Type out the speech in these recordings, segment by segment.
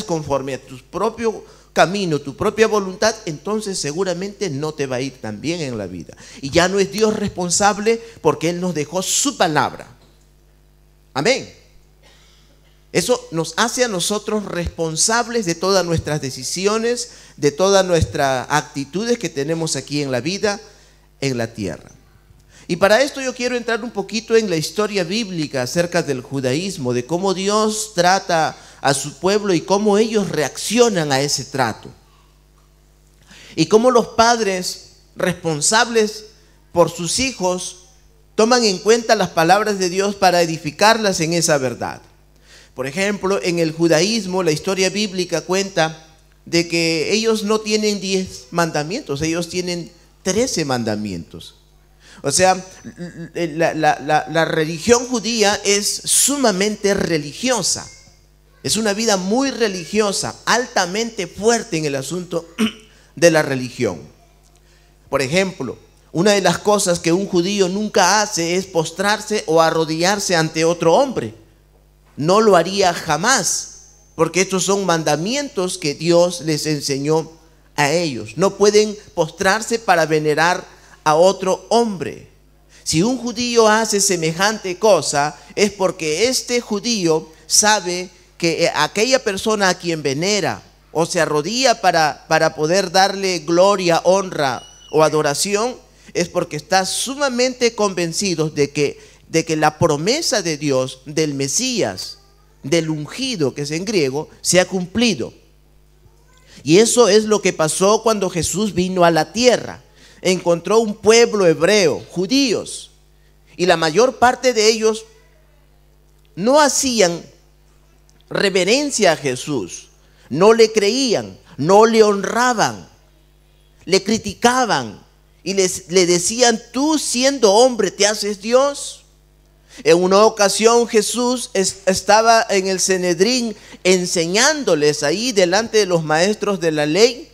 conforme a tu propio camino, tu propia voluntad, entonces seguramente no te va a ir tan bien en la vida. Y ya no es Dios responsable porque Él nos dejó su palabra. Amén. Eso nos hace a nosotros responsables de todas nuestras decisiones, de todas nuestras actitudes que tenemos aquí en la vida, en la tierra. Y para esto yo quiero entrar un poquito en la historia bíblica acerca del judaísmo, de cómo Dios trata a su pueblo y cómo ellos reaccionan a ese trato. Y cómo los padres responsables por sus hijos toman en cuenta las palabras de Dios para edificarlas en esa verdad. Por ejemplo, en el judaísmo, la historia bíblica cuenta de que ellos no tienen 10 mandamientos, ellos tienen 13 mandamientos. O sea, la religión judía es sumamente religiosa. Es una vida muy religiosa, altamente fuerte en el asunto de la religión. Por ejemplo, una de las cosas que un judío nunca hace es postrarse o arrodillarse ante otro hombre. No lo haría jamás, porque estos son mandamientos que Dios les enseñó a ellos. No pueden postrarse para venerar a otro hombre. Si un judío hace semejante cosa, es porque este judío sabe que aquella persona a quien venera o se arrodilla para poder darle gloria, honra o adoración, es porque está sumamente convencido de que la promesa de Dios, del Mesías, del ungido, que es en griego, se ha cumplido. Y eso es lo que pasó cuando Jesús vino a la tierra. Encontró un pueblo hebreo, judíos, y la mayor parte de ellos no hacían reverencia a Jesús, no le creían, no le honraban, le criticaban y le decían: tú siendo hombre te haces Dios. En una ocasión Jesús estaba en el Sanedrín enseñándoles ahí delante de los maestros de la ley.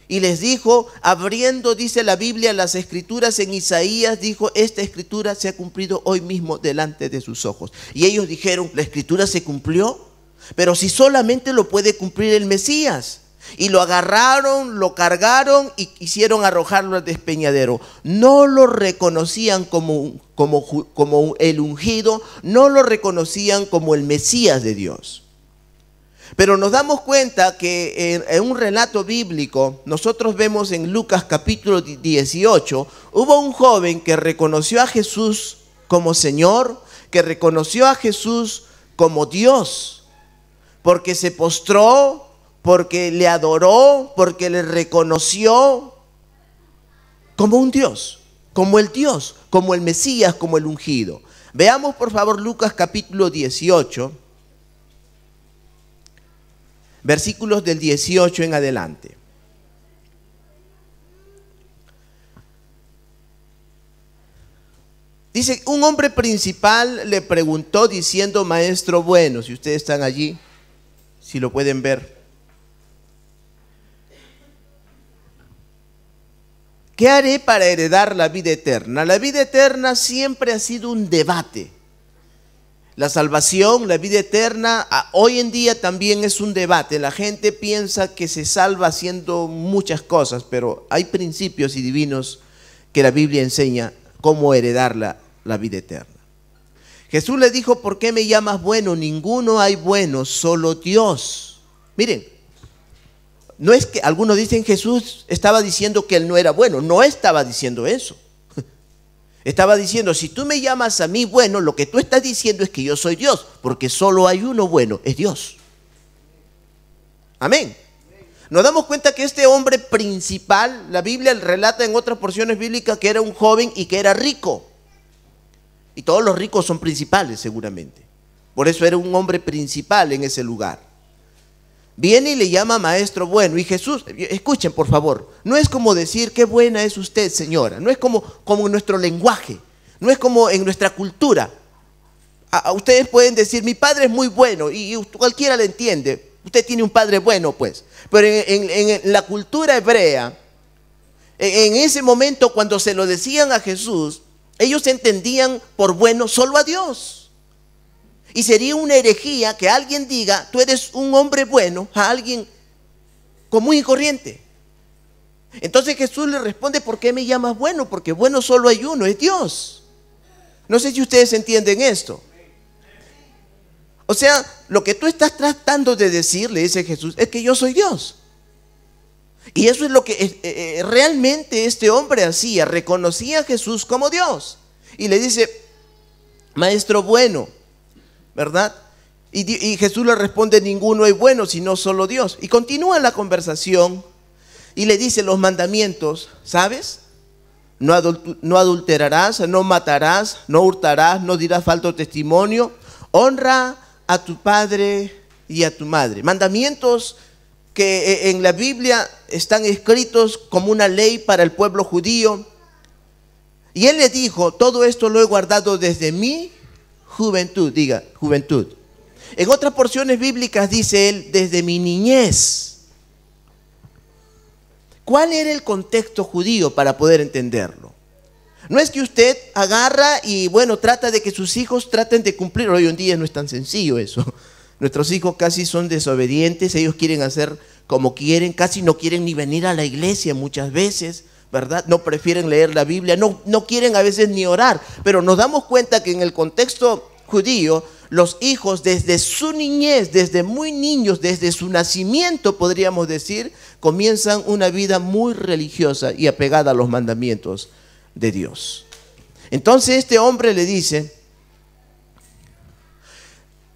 Y les dijo, abriendo, dice la Biblia, las escrituras en Isaías, dijo: esta escritura se ha cumplido hoy mismo delante de sus ojos. Y ellos dijeron: ¿la escritura se cumplió? Pero si solamente lo puede cumplir el Mesías. Y lo agarraron, lo cargaron y quisieron arrojarlo al despeñadero. No lo reconocían como el ungido, no lo reconocían como el Mesías de Dios. Pero nos damos cuenta que en un relato bíblico, nosotros vemos en Lucas capítulo 18, hubo un joven que reconoció a Jesús como Señor, que reconoció a Jesús como Dios, porque se postró, porque le adoró, porque le reconoció como un Dios, como el Mesías, como el ungido. Veamos por favor Lucas capítulo 18. Versículos del 18 en adelante. Dice: un hombre principal le preguntó diciendo: maestro bueno, si ustedes están allí, si lo pueden ver, ¿qué haré para heredar la vida eterna? La vida eterna siempre ha sido un debate. La salvación, la vida eterna, hoy en día también es un debate. La gente piensa que se salva haciendo muchas cosas, pero hay principios y divinos que la Biblia enseña cómo heredar la vida eterna. Jesús le dijo: ¿por qué me llamas bueno? Ninguno hay bueno, solo Dios. Miren, no es que algunos dicen Jesús estaba diciendo que él no era bueno. No estaba diciendo eso. Estaba diciendo: si tú me llamas a mí bueno, lo que tú estás diciendo es que yo soy Dios, porque solo hay uno bueno, es Dios. Amén. Nos damos cuenta que este hombre principal, la Biblia relata en otras porciones bíblicas que era un joven y que era rico. Y todos los ricos son principales seguramente. Por eso era un hombre principal en ese lugar. Viene y le llama maestro bueno. Y Jesús, escuchen por favor, no es como decir: qué buena es usted, señora. No es como en nuestro lenguaje, no es como en nuestra cultura. Ustedes pueden decir: mi padre es muy bueno, y cualquiera le entiende. Usted tiene un padre bueno, pues. Pero en la cultura hebrea, en ese momento cuando se lo decían a Jesús, ellos entendían por bueno solo a Dios. Y sería una herejía que alguien diga, tú eres un hombre bueno, a alguien común y corriente. Entonces Jesús le responde, ¿por qué me llamas bueno? Porque bueno solo hay uno, es Dios. No sé si ustedes entienden esto. O sea, lo que tú estás tratando de decir, le dice Jesús, es que yo soy Dios. Y eso es lo que realmente este hombre hacía, reconocía a Jesús como Dios. Y le dice, maestro bueno, ¿verdad? Y Jesús le responde, ninguno es bueno sino solo Dios. Y continúa la conversación y le dice los mandamientos, ¿sabes? No adulterarás, no matarás, no hurtarás, no dirás falso testimonio, honra a tu padre y a tu madre. Mandamientos que en la Biblia están escritos como una ley para el pueblo judío. Y él le dijo, todo esto lo he guardado desde mi juventud, diga, juventud. En otras porciones bíblicas dice él, desde mi niñez. ¿Cuál era el contexto judío para poder entenderlo? No es que usted agarra y bueno, trata de que sus hijos traten de cumplir. Hoy en día no es tan sencillo eso. Nuestros hijos casi son desobedientes, ellos quieren hacer como quieren, casi no quieren ni venir a la iglesia muchas veces, ¿verdad? No prefieren leer la Biblia, no quieren a veces ni orar. Pero nos damos cuenta que en el contexto judío, los hijos desde su niñez, desde muy niños, desde su nacimiento, podríamos decir, comienzan una vida muy religiosa y apegada a los mandamientos de Dios. Entonces este hombre le dice,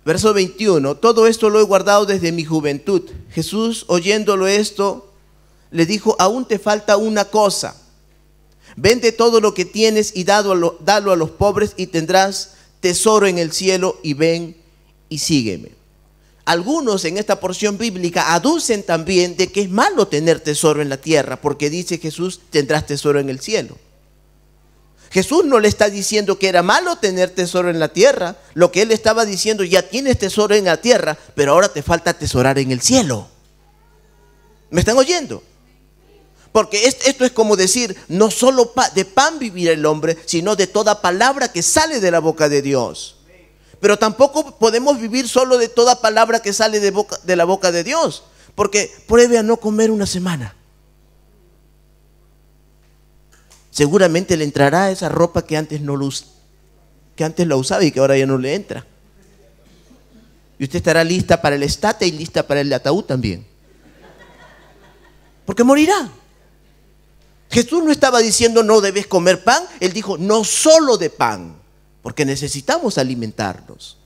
verso 21, todo esto lo he guardado desde mi juventud. Jesús, oyéndolo esto, le dijo, aún te falta una cosa. Vende todo lo que tienes y dalo a los pobres y tendrás tesoro en el cielo, y ven y sígueme. Algunos en esta porción bíblica aducen también de que es malo tener tesoro en la tierra, porque dice Jesús, tendrás tesoro en el cielo. Jesús no le está diciendo que era malo tener tesoro en la tierra. Lo que él estaba diciendo, ya tienes tesoro en la tierra, pero ahora te falta tesorar en el cielo. ¿Me están oyendo? Porque esto es como decir, no solo de pan vivirá el hombre, sino de toda palabra que sale de la boca de Dios. Pero tampoco podemos vivir solo de toda palabra que sale de la boca de Dios. Porque pruebe a no comer una semana. Seguramente le entrará esa ropa que antes la usaba y que ahora ya no le entra. Y usted estará lista para el estate y lista para el ataúd también. Porque morirá. Jesús no estaba diciendo no debes comer pan, él dijo no solo de pan, porque necesitamos alimentarnos.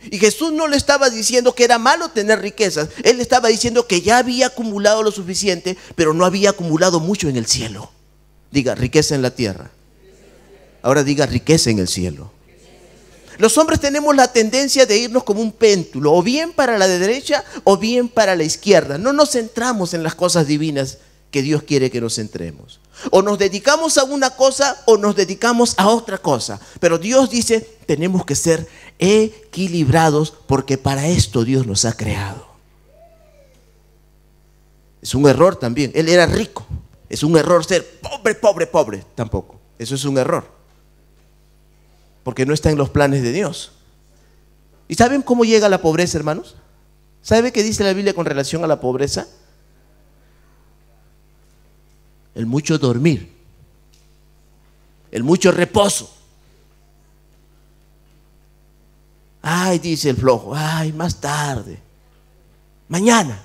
Y Jesús no le estaba diciendo que era malo tener riquezas, él le estaba diciendo que ya había acumulado lo suficiente, pero no había acumulado mucho en el cielo. Diga, riqueza en la tierra. Ahora diga, riqueza en el cielo. Los hombres tenemos la tendencia de irnos como un péndulo, o bien para la derecha o bien para la izquierda. No nos centramos en las cosas divinas que Dios quiere que nos centremos. O nos dedicamos a una cosa o nos dedicamos a otra cosa. Pero Dios dice, tenemos que ser equilibrados porque para esto Dios nos ha creado. Es un error también. Él era rico. Es un error ser pobre, pobre, pobre. Tampoco. Eso es un error. Porque no está en los planes de Dios. ¿Y saben cómo llega la pobreza, hermanos? ¿Sabe qué dice la Biblia con relación a la pobreza? El mucho dormir, el mucho reposo. Ay, dice el flojo, ay, más tarde, mañana.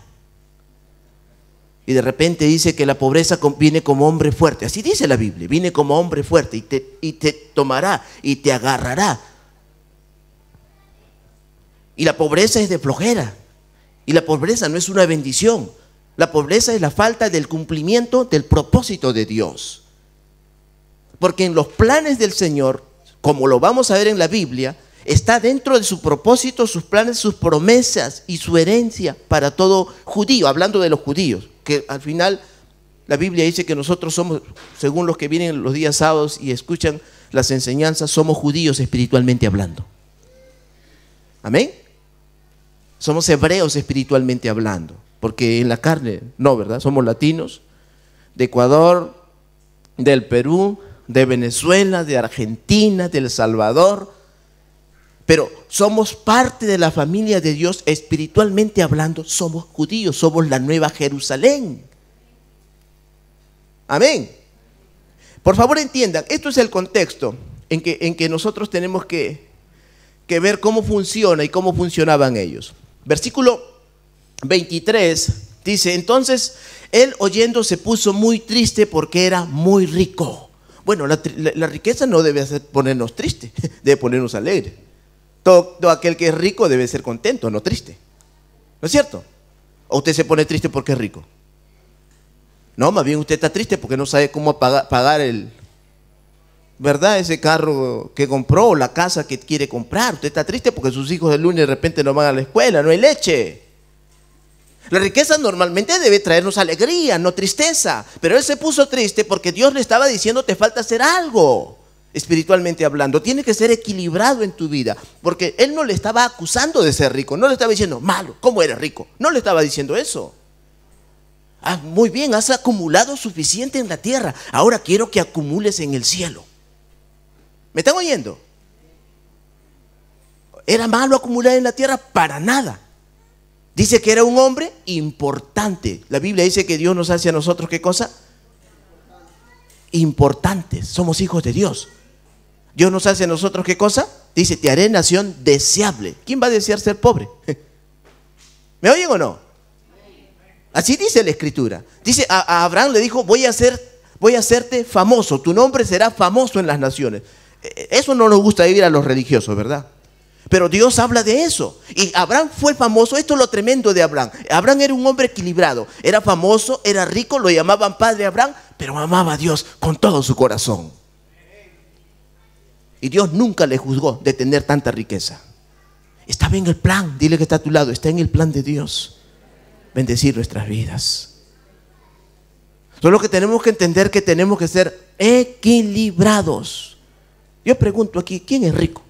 Y de repente dice que la pobreza viene como hombre fuerte. Así dice la Biblia, viene como hombre fuerte y te tomará y te agarrará. Y la pobreza es de flojera. Y la pobreza no es una bendición. La pobreza es la falta del cumplimiento del propósito de Dios. Porque en los planes del Señor, como lo vamos a ver en la Biblia, está dentro de su propósito, sus planes, sus promesas y su herencia para todo judío, hablando de los judíos, que al final la Biblia dice que nosotros somos, según los que vienen los días sábados y escuchan las enseñanzas, somos judíos espiritualmente hablando. ¿Amén? Somos hebreos espiritualmente hablando. Porque en la carne, no, ¿verdad? Somos latinos, de Ecuador, del Perú, de Venezuela, de Argentina, de El Salvador. Pero somos parte de la familia de Dios, espiritualmente hablando, somos judíos, somos la nueva Jerusalén. Amén. Por favor entiendan, esto es el contexto en que nosotros tenemos que ver cómo funciona y cómo funcionaban ellos. Versículo 23 dice: entonces él, oyendo, se puso muy triste porque era muy rico. Bueno, la riqueza no debe ponernos tristes, debe ponernos alegres. Todo aquel que es rico debe ser contento, no triste. ¿No es cierto? ¿O usted se pone triste porque es rico? No, más bien usted está triste porque no sabe cómo pagar ¿verdad? Ese carro que compró o la casa que quiere comprar. Usted está triste porque sus hijos el lunes de repente no van a la escuela, no hay leche. La riqueza normalmente debe traernos alegría, no tristeza. Pero él se puso triste porque Dios le estaba diciendo: te falta hacer algo, espiritualmente hablando. Tiene que ser equilibrado en tu vida. Porque él no le estaba acusando de ser rico, no le estaba diciendo: malo, ¿cómo eres rico? No le estaba diciendo eso. Muy bien, has acumulado suficiente en la tierra, ahora quiero que acumules en el cielo. ¿Me están oyendo? ¿Era malo acumular en la tierra? Para nada. Dice que era un hombre importante. La Biblia dice que Dios nos hace a nosotros, ¿qué cosa? Importantes. Somos hijos de Dios. Dios nos hace a nosotros, ¿qué cosa? Dice: te haré nación deseable. ¿Quién va a desear ser pobre? ¿Me oyen o no? Así dice la Escritura. Dice, a Abraham le dijo: voy a hacerte famoso, tu nombre será famoso en las naciones. Eso no nos gusta vivir a los religiosos, ¿verdad? Pero Dios habla de eso. Y Abraham fue famoso. Esto es lo tremendo de Abraham. Abraham era un hombre equilibrado. Era famoso, era rico, lo llamaban padre Abraham, pero amaba a Dios con todo su corazón. Y Dios nunca le juzgó de tener tanta riqueza. Estaba en el plan, dile que está a tu lado, está en el plan de Dios bendecir nuestras vidas. Solo que tenemos que entender que tenemos que ser equilibrados. Yo pregunto aquí, ¿quién es rico?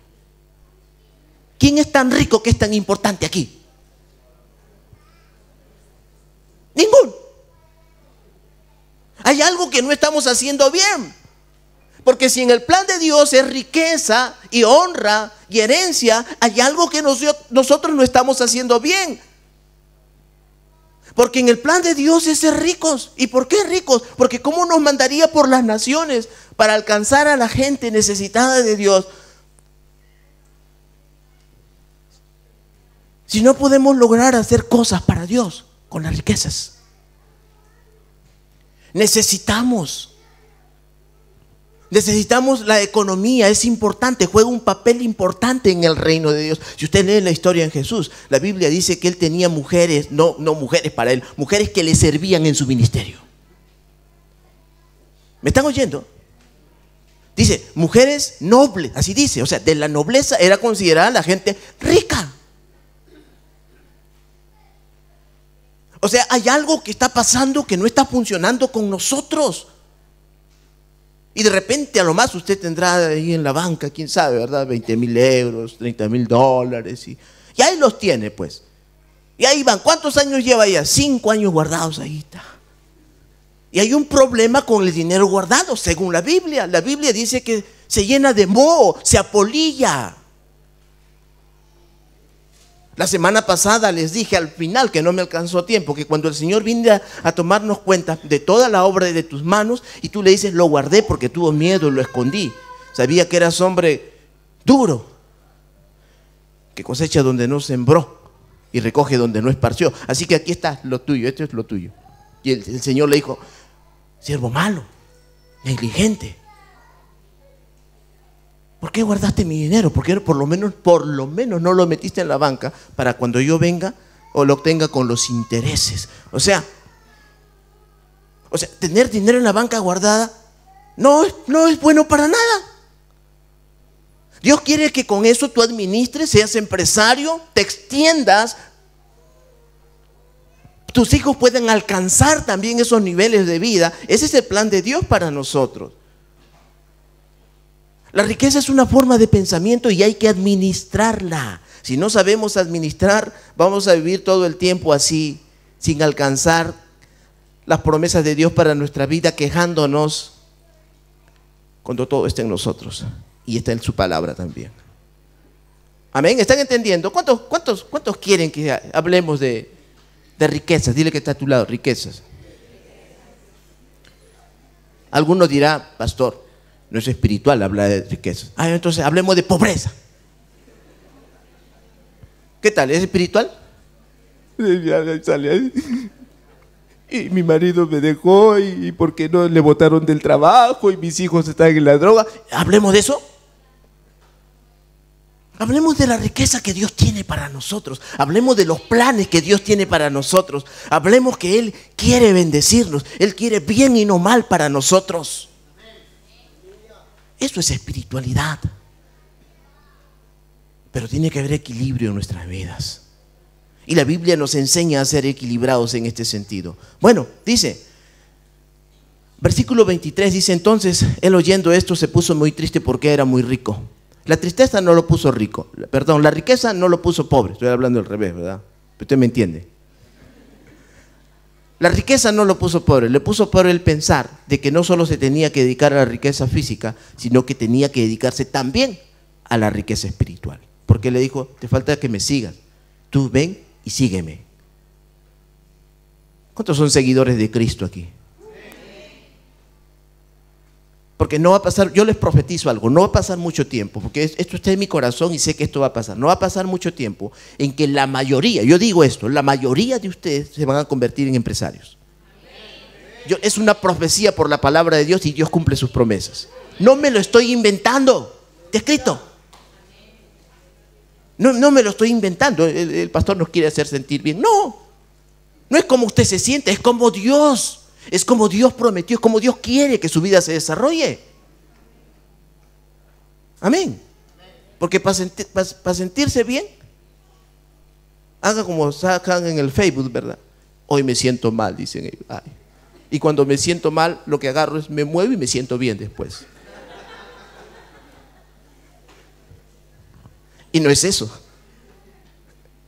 ¿Quién es tan rico que es tan importante aquí? Ninguno. Hay algo que no estamos haciendo bien. Porque si en el plan de Dios es riqueza y honra y herencia, hay algo que nosotros no estamos haciendo bien. Porque en el plan de Dios es ser ricos. ¿Y por qué ricos? Porque ¿cómo nos mandaría por las naciones para alcanzar a la gente necesitada de Dios si no podemos lograr hacer cosas para Dios con las riquezas? Necesitamos la economía, es importante, juega un papel importante en el reino de Dios. Si usted lee la historia en Jesús, la Biblia dice que él tenía mujeres, no mujeres para él, mujeres que le servían en su ministerio. ¿Me están oyendo? Dice, mujeres nobles, así dice, o sea, de la nobleza era considerada la gente rica. O sea, hay algo que está pasando que no está funcionando con nosotros. Y de repente a lo más usted tendrá ahí en la banca, quién sabe, ¿verdad? 20,000 euros, 30,000 dólares. Y ahí los tiene, pues. Y ahí van. ¿Cuántos años lleva ella? 5 años guardados ahí está. Y hay un problema con el dinero guardado, según la Biblia. La Biblia dice que se llena de moho, se apolilla. La semana pasada les dije al final, que no me alcanzó tiempo, que cuando el Señor viene a tomarnos cuenta de toda la obra de tus manos, y tú le dices, lo guardé porque tuvo miedo, lo escondí. Sabía que eras hombre duro, que cosecha donde no sembró y recoge donde no esparció. Así que aquí está lo tuyo, esto es lo tuyo. Y el Señor le dijo, siervo malo, negligente, ¿por qué guardaste mi dinero? ¿Por qué por lo menos no lo metiste en la banca para cuando yo venga o lo obtenga con los intereses? O sea, tener dinero en la banca guardada no es bueno para nada. Dios quiere que con eso tú administres, seas empresario, te extiendas. Tus hijos pueden alcanzar también esos niveles de vida. Ese es el plan de Dios para nosotros. La riqueza es una forma de pensamiento y hay que administrarla. Si no sabemos administrar, vamos a vivir todo el tiempo así, sin alcanzar las promesas de Dios para nuestra vida, quejándonos cuando todo está en nosotros y está en su palabra también. Amén, ¿están entendiendo? ¿Cuántos quieren que hablemos de riquezas? Dile que está a tu lado, riquezas. Alguno dirá, pastor, no es espiritual hablar de riquezas. Entonces hablemos de pobreza. ¿Qué tal? ¿Es espiritual? Y mi marido me dejó y porque no le botaron del trabajo y mis hijos están en la droga. ¿Hablemos de eso? Hablemos de la riqueza que Dios tiene para nosotros. Hablemos de los planes que Dios tiene para nosotros. Hablemos que Él quiere bendecirnos. Él quiere bien y no mal para nosotros. Eso es espiritualidad. Pero tiene que haber equilibrio en nuestras vidas. Y la Biblia nos enseña a ser equilibrados en este sentido. Bueno, dice, versículo 23 dice, entonces él oyendo esto se puso muy triste porque era muy rico. La tristeza no lo puso rico, perdón, la riqueza no lo puso pobre. Estoy hablando al revés, ¿verdad? Pero usted me entiende. La riqueza no lo puso pobre, le puso pobre el pensar de que no solo se tenía que dedicar a la riqueza física, sino que tenía que dedicarse también a la riqueza espiritual. Porque le dijo, te falta que me sigas, tú ven y sígueme. ¿Cuántos son seguidores de Cristo aquí? Porque no va a pasar, yo les profetizo algo, no va a pasar mucho tiempo, porque esto está en mi corazón y sé que esto va a pasar. No va a pasar mucho tiempo en que la mayoría, yo digo esto, la mayoría de ustedes se van a convertir en empresarios. Es una profecía por la palabra de Dios y Dios cumple sus promesas. No me lo estoy inventando, está escrito. No me lo estoy inventando, el pastor nos quiere hacer sentir bien. No es como usted se siente, es como Dios. Es como Dios prometió, es como Dios quiere que su vida se desarrolle. Amén. Porque para sentirse bien, haga como sacan en el Facebook, ¿verdad? Hoy me siento mal, dicen ellos. Y cuando me siento mal, lo que agarro es me muevo y me siento bien después. Y no es eso.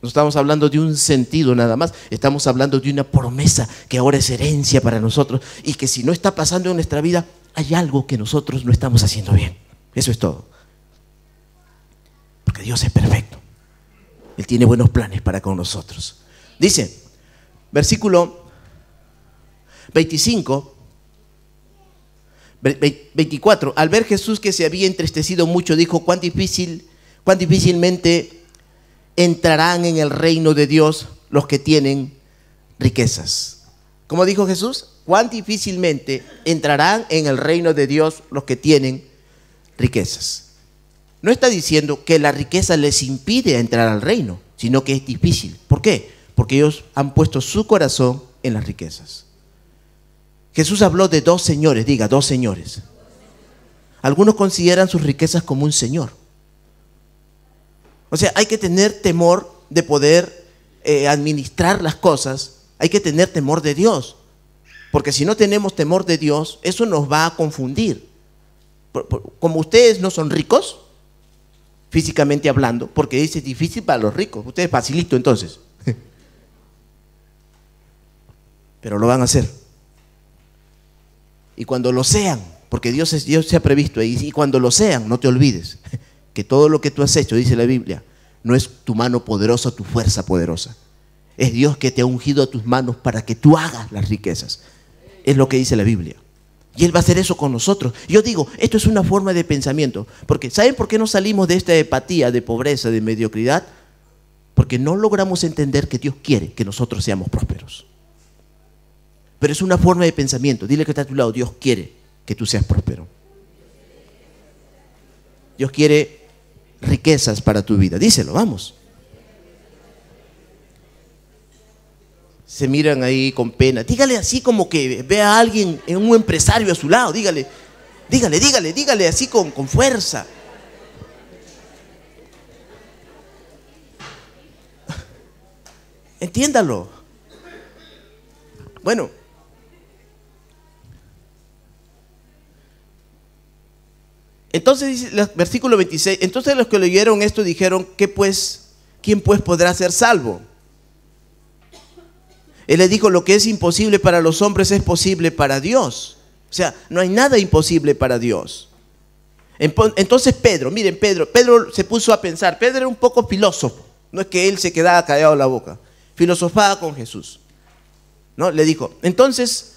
No estamos hablando de un sentido nada más, estamos hablando de una promesa que ahora es herencia para nosotros y que si no está pasando en nuestra vida, hay algo que nosotros no estamos haciendo bien. Eso es todo. Porque Dios es perfecto. Él tiene buenos planes para con nosotros. Dice, versículo 25, 24, al ver Jesús que se había entristecido mucho, dijo, cuán difícilmente entrarán en el reino de Dios los que tienen riquezas. ¿Cómo dijo Jesús? Cuán difícilmente entrarán en el reino de Dios los que tienen riquezas. No está diciendo que la riqueza les impide entrar al reino, sino que es difícil. ¿Por qué? Porque ellos han puesto su corazón en las riquezas. Jesús habló de dos señores, diga, dos señores. Algunos consideran sus riquezas como un señor. O sea, hay que tener temor de poder administrar las cosas. Hay que tener temor de Dios. Porque si no tenemos temor de Dios, eso nos va a confundir. Como ustedes no son ricos, físicamente hablando, porque dice es difícil para los ricos. Ustedes facilito entonces. Pero lo van a hacer. Y cuando lo sean, porque Dios se ha previsto ahí, y cuando lo sean, no te olvides que todo lo que tú has hecho, dice la Biblia, no es tu mano poderosa, tu fuerza poderosa. Es Dios que te ha ungido a tus manos para que tú hagas las riquezas. Es lo que dice la Biblia. Y Él va a hacer eso con nosotros. Yo digo, esto es una forma de pensamiento. Porque ¿saben por qué no salimos de esta apatía, de pobreza, de mediocridad? Porque no logramos entender que Dios quiere que nosotros seamos prósperos. Pero es una forma de pensamiento. Dile que está a tu lado, Dios quiere que tú seas próspero. Dios quiere riquezas para tu vida. Díselo, vamos. Se miran ahí con pena. Dígale así como que ve a alguien, un empresario a su lado. Dígale así con fuerza. Entiéndalo. Bueno. Entonces dice el versículo 26, entonces los que leyeron esto dijeron, ¿quién pues podrá ser salvo? Él les dijo, lo que es imposible para los hombres es posible para Dios. O sea, no hay nada imposible para Dios. Entonces Pedro, miren, Pedro se puso a pensar. Pedro era un poco filósofo. No es que él se quedaba callado la boca. Filosofaba con Jesús, ¿no? Le dijo, entonces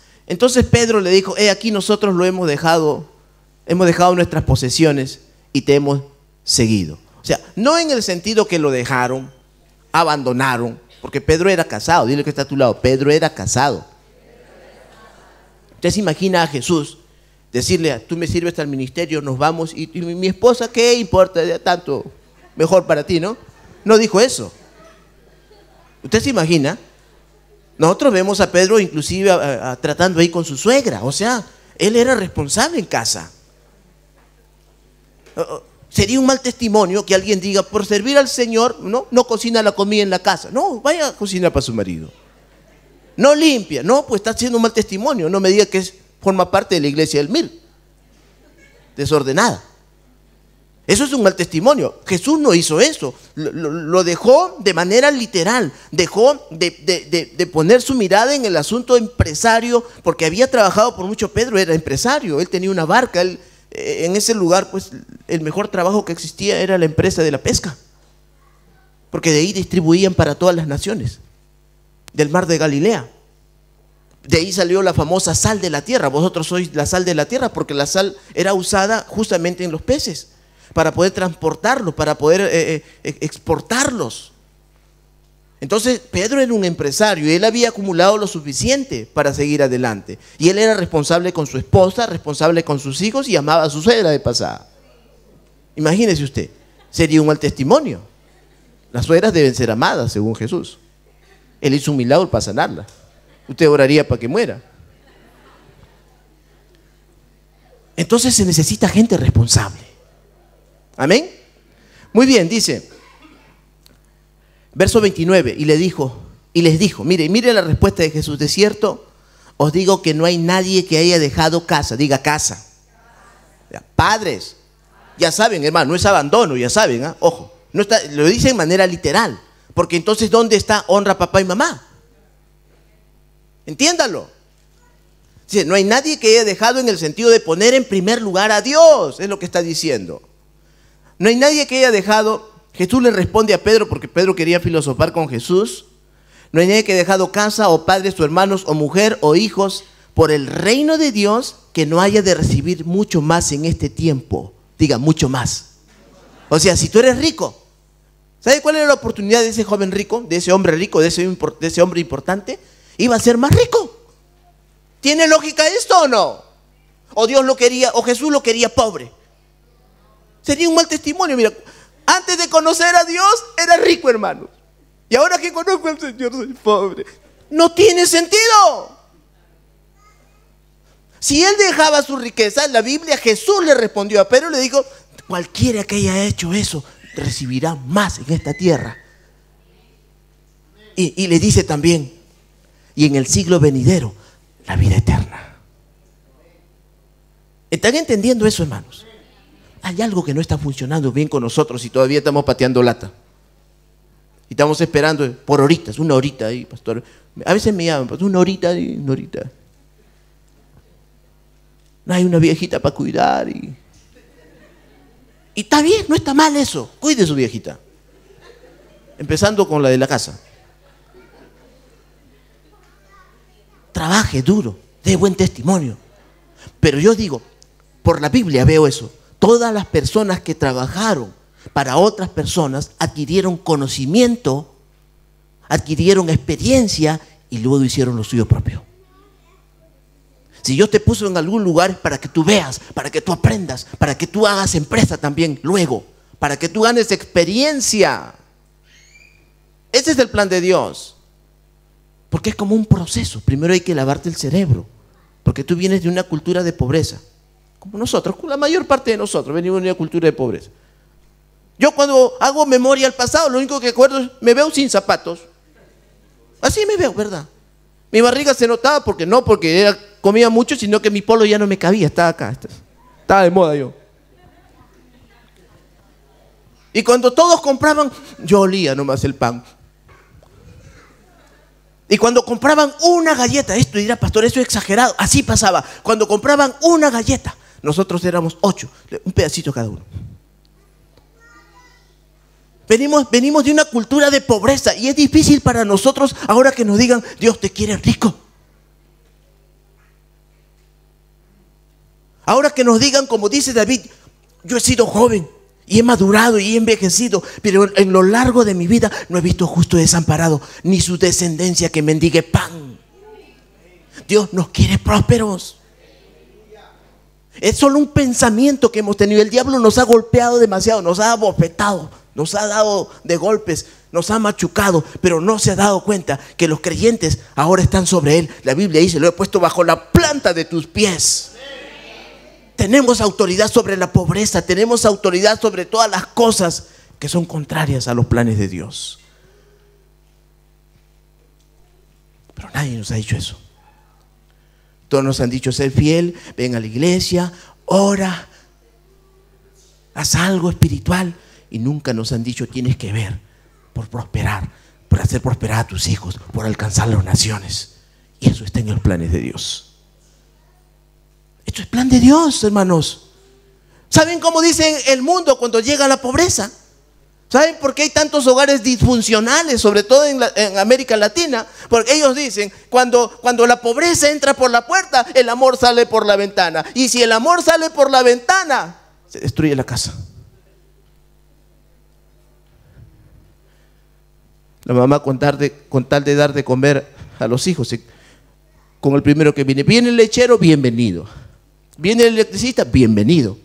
Pedro le dijo, aquí nosotros hemos dejado nuestras posesiones y te hemos seguido. O sea, no en el sentido que lo dejaron, abandonaron, porque Pedro era casado. Dile que está a tu lado, Pedro era casado. Usted se imagina a Jesús decirle, tú me sirves al ministerio, nos vamos, y mi esposa, ¿qué importa? Tanto mejor para ti, ¿no? No dijo eso. ¿Usted se imagina? Nosotros vemos a Pedro inclusive tratando ahí con su suegra. O sea, él era responsable en casa. Sería un mal testimonio que alguien diga, por servir al Señor, no cocina la comida en la casa. No, vaya a cocinar para su marido. No limpia. No, pues está haciendo un mal testimonio. No me diga que forma parte de la iglesia del Mir. Desordenada. Eso es un mal testimonio. Jesús no hizo eso. Lo dejó de manera literal. Dejó de poner su mirada en el asunto empresario, porque había trabajado por mucho. Pedro era empresario. Él tenía una barca. En ese lugar, pues, el mejor trabajo que existía era la empresa de la pesca. Porque de ahí distribuían para todas las naciones del mar de Galilea. De ahí salió la famosa sal de la tierra. Vosotros sois la sal de la tierra, porque la sal era usada justamente en los peces, para poder transportarlos, para poder exportarlos. Entonces Pedro era un empresario y él había acumulado lo suficiente para seguir adelante. Y él era responsable con su esposa, responsable con sus hijos y amaba a su suegra de pasada. Imagínese usted, sería un mal testimonio. Las suegras deben ser amadas según Jesús. Él hizo un milagro para sanarla. Usted oraría para que muera. Entonces se necesita gente responsable. Amén. Muy bien, dice verso 29, y les dijo, mire la respuesta de Jesús: de cierto os digo que no hay nadie que haya dejado casa, diga casa, padres, ya saben, hermano, no es abandono, ya saben, ojo, no está, lo dice en manera literal, porque entonces ¿dónde está honra a papá y mamá? Entiéndalo. Dice, no hay nadie que haya dejado en el sentido de poner en primer lugar a Dios, es lo que está diciendo. No hay nadie que haya dejado. Jesús le responde a Pedro, porque Pedro quería filosofar con Jesús. No hay nadie que haya dejado casa o padres o hermanos o mujer o hijos por el reino de Dios que no haya de recibir mucho más en este tiempo. Diga, mucho más. O sea, si tú eres rico, ¿sabes cuál era la oportunidad de ese joven rico, de ese hombre rico, de ese hombre importante? Iba a ser más rico. ¿Tiene lógica esto o no? O Dios lo quería, o Jesús lo quería pobre. Sería un mal testimonio. Mira, antes de conocer a Dios era rico, hermano, y ahora que conozco al Señor soy pobre. No tiene sentido. Si él dejaba su riqueza, en la Biblia Jesús le respondió a Pedro, le dijo: cualquiera que haya hecho eso recibirá más en esta tierra. Y le dice también: y en el siglo venidero la vida eterna. ¿Están entendiendo eso, hermanos? Hay algo que no está funcionando bien con nosotros y todavía estamos pateando lata. Y estamos esperando por horitas, una horita ahí, pastor. A veces me llaman, una horita y una horita. No hay una viejita para cuidar. Y está bien, no está mal eso. Cuide su viejita. Empezando con la de la casa. Trabaje duro, dé buen testimonio. Pero yo digo, por la Biblia veo eso. Todas las personas que trabajaron para otras personas adquirieron conocimiento, adquirieron experiencia y luego hicieron lo suyo propio. Si Dios te puso en algún lugar es para que tú veas, para que tú aprendas, para que tú hagas empresa también luego, para que tú ganes experiencia. Ese es el plan de Dios. Porque es como un proceso. Primero hay que lavarte el cerebro, porque tú vienes de una cultura de pobreza. Como nosotros, la mayor parte de nosotros venimos de una cultura de pobreza. Yo cuando hago memoria al pasado, lo único que recuerdo es me veo sin zapatos. Así me veo, ¿verdad? Mi barriga se notaba porque comía mucho, sino que mi polo ya no me cabía, estaba acá, estaba de moda yo. Y cuando todos compraban, yo olía nomás el pan. Y cuando compraban una galleta, esto dirá, pastor, eso es exagerado, así pasaba. Cuando compraban una galleta, nosotros éramos 8, un pedacito cada uno. Venimos de una cultura de pobreza y es difícil para nosotros ahora que nos digan, Dios te quiere rico. Ahora que nos digan, como dice David, yo he sido joven y he madurado y he envejecido, pero en lo largo de mi vida no he visto justo desamparado, ni su descendencia que mendigue pan. Dios nos quiere prósperos. Es solo un pensamiento que hemos tenido. El diablo nos ha golpeado demasiado, nos ha abofetado, nos ha dado de golpes, nos ha machucado, pero no se ha dado cuenta que los creyentes ahora están sobre él. La Biblia dice, lo he puesto bajo la planta de tus pies. Tenemos autoridad sobre la pobreza, tenemos autoridad sobre todas las cosas que son contrarias a los planes de Dios. Pero nadie nos ha dicho eso. Todos nos han dicho ser fiel, ven a la iglesia, ora, haz algo espiritual. Y nunca nos han dicho tienes que ver por prosperar, por hacer prosperar a tus hijos, por alcanzar las naciones. Y eso está en los planes de Dios. Esto es plan de Dios, hermanos. ¿Saben cómo dicen el mundo cuando llega la pobreza? ¿Saben por qué hay tantos hogares disfuncionales, sobre todo en América Latina? Porque ellos dicen, cuando la pobreza entra por la puerta, el amor sale por la ventana. Y si el amor sale por la ventana, se destruye la casa. La mamá con tal de dar de comer a los hijos, con el primero que viene. Viene el lechero, bienvenido. Viene el electricista, bienvenido.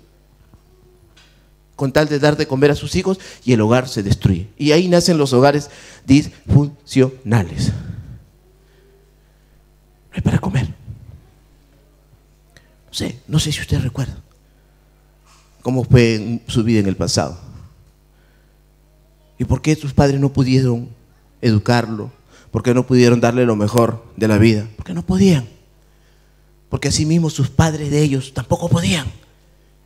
Con tal de dar de comer a sus hijos y el hogar se destruye. Y ahí nacen los hogares disfuncionales. No hay para comer. No sé si usted recuerda cómo fue su vida en el pasado. ¿Y por qué sus padres no pudieron educarlo? ¿Por qué no pudieron darle lo mejor de la vida? Porque no podían. Porque asimismo sus padres de ellos tampoco podían.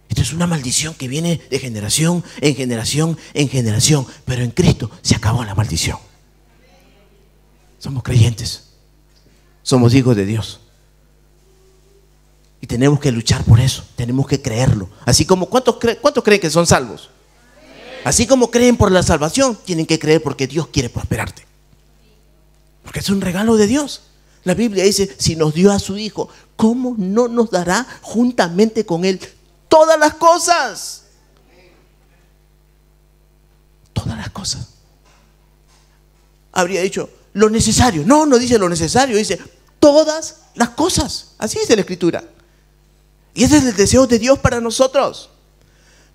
Esto es una maldición que viene de generación en generación en generación. Pero en Cristo se acabó la maldición. Somos creyentes. Somos hijos de Dios. Y tenemos que luchar por eso. Tenemos que creerlo. Así como, ¿cuántos creen que son salvos? Así como creen por la salvación, tienen que creer porque Dios quiere prosperarte. Porque es un regalo de Dios. La Biblia dice, si nos dio a su Hijo, ¿cómo no nos dará juntamente con Él todas las cosas? Todas las cosas. Habría dicho, lo necesario. No dice lo necesario, dice todas las cosas. Así dice la Escritura. Y ese es el deseo de Dios para nosotros.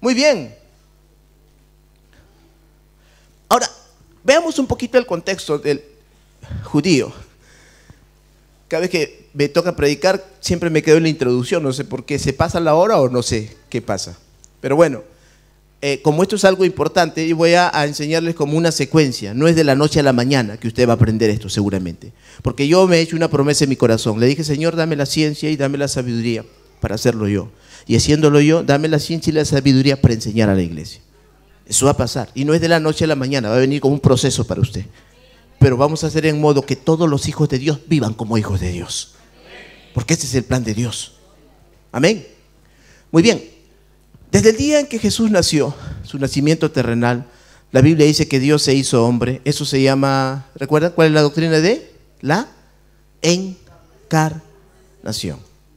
Muy bien. Ahora, veamos un poquito el contexto del judío. Cada vez que me toca predicar, siempre me quedo en la introducción. No sé por qué, se pasa la hora o no sé qué pasa. Pero bueno, como esto es algo importante, yo voy a enseñarles como una secuencia. No es de la noche a la mañana que usted va a aprender esto seguramente. Porque yo me he hecho una promesa en mi corazón. Le dije, Señor, dame la ciencia y dame la sabiduría para hacerlo yo. Y haciéndolo yo, dame la ciencia y la sabiduría para enseñar a la iglesia. Eso va a pasar. Y no es de la noche a la mañana, va a venir como un proceso para usted. Pero vamos a hacer en modo que todos los hijos de Dios vivan como hijos de Dios. Porque ese es el plan de Dios. Amén. Muy bien. Desde el día en que Jesús nació, su nacimiento terrenal, la Biblia dice que Dios se hizo hombre. Eso se llama, ¿recuerdan cuál es la doctrina de? La encarnación,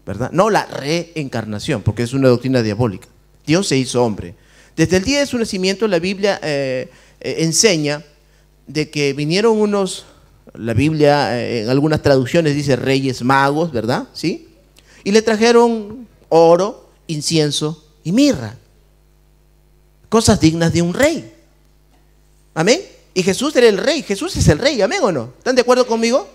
¿verdad? No la reencarnación, porque es una doctrina diabólica. Dios se hizo hombre. Desde el día de su nacimiento, la Biblia enseña de que vinieron unos, la Biblia en algunas traducciones dice reyes magos, ¿verdad? ¿Sí? Y le trajeron oro, incienso y mirra. Cosas dignas de un rey. ¿Amén? Y Jesús era el rey. Jesús es el rey, ¿amén o no? ¿Están de acuerdo conmigo?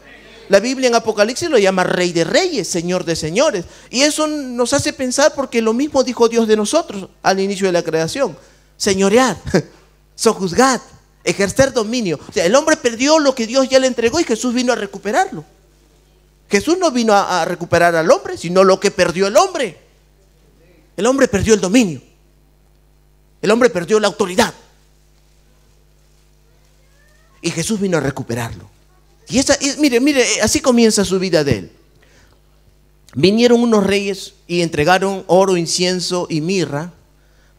La Biblia en Apocalipsis lo llama Rey de Reyes, Señor de Señores. Y eso nos hace pensar porque lo mismo dijo Dios de nosotros al inicio de la creación. Señorear, sojuzgar, ejercer dominio. O sea, el hombre perdió lo que Dios ya le entregó y Jesús vino a recuperarlo. Jesús no vino a recuperar al hombre, sino lo que perdió el hombre. El hombre perdió el dominio. El hombre perdió la autoridad. Y Jesús vino a recuperarlo. Y mire, así comienza su vida de él. vinieron unos reyes y entregaron oro, incienso y mirra,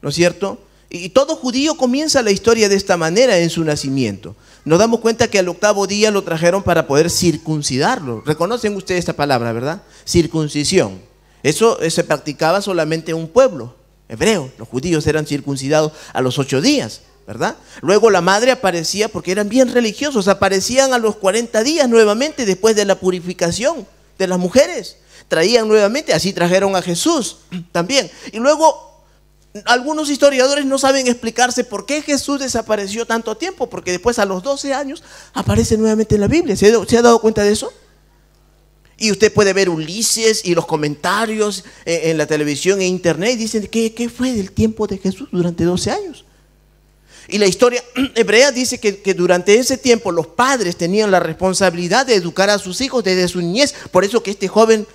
¿no es cierto? Y todo judío comienza la historia de esta manera en su nacimiento. Nos damos cuenta que al 8º día lo trajeron para poder circuncidarlo. Reconocen ustedes esta palabra, ¿verdad? Circuncisión. Eso se practicaba solamente en un pueblo hebreo. Los judíos eran circuncidados a los 8 días, ¿verdad? Luego la madre aparecía, porque eran bien religiosos, aparecían a los 40 días nuevamente después de la purificación de las mujeres. Traían nuevamente, así trajeron a Jesús también. Y luego algunos historiadores no saben explicarse por qué Jesús desapareció tanto tiempo, porque después a los 12 años aparece nuevamente en la Biblia. ¿Se ha dado cuenta de eso? Y usted puede ver Ulises y los comentarios en la televisión e internet y dicen, ¿qué fue del tiempo de Jesús durante 12 años? Y la historia hebrea dice que durante ese tiempo los padres tenían la responsabilidad de educar a sus hijos desde su niñez. Por eso que este joven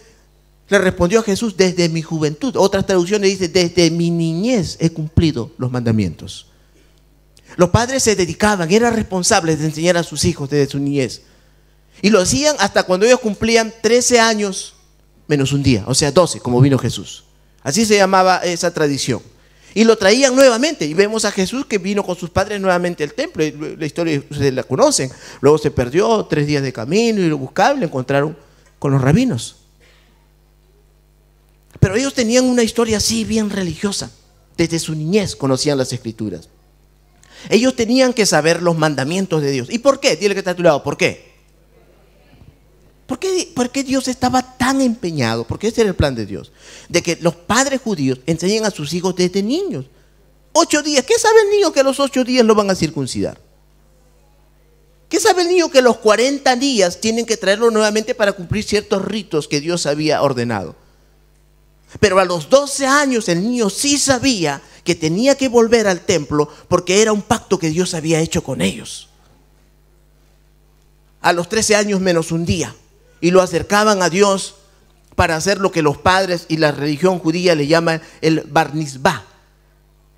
le respondió a Jesús: desde mi juventud. Otras traducciones dicen: desde mi niñez he cumplido los mandamientos. Los padres se dedicaban, eran responsables de enseñar a sus hijos desde su niñez. Y lo hacían hasta cuando ellos cumplían 13 años menos un día, o sea 12, como vino Jesús. Así se llamaba esa tradición. Y lo traían nuevamente, y vemos a Jesús que vino con sus padres nuevamente al templo. La historia ustedes la conocen. Luego se perdió 3 días de camino y lo buscaban y lo encontraron con los rabinos. Pero ellos tenían una historia así bien religiosa. Desde su niñez conocían las Escrituras. Ellos tenían que saber los mandamientos de Dios. ¿Y por qué? Dile que está a tu lado, ¿por qué? ¿Por qué Dios estaba tan empeñado? Porque ese era el plan de Dios, de que los padres judíos enseñen a sus hijos desde niños. 8 días. ¿Qué sabe el niño que a los 8 días lo van a circuncidar? ¿Qué sabe el niño que a los 40 días tienen que traerlo nuevamente para cumplir ciertos ritos que Dios había ordenado? Pero a los 12 años el niño sí sabía que tenía que volver al templo porque era un pacto que Dios había hecho con ellos. A los 13 años menos un día. Y lo acercaban a Dios para hacer lo que los padres y la religión judía le llaman el bar mitzvah.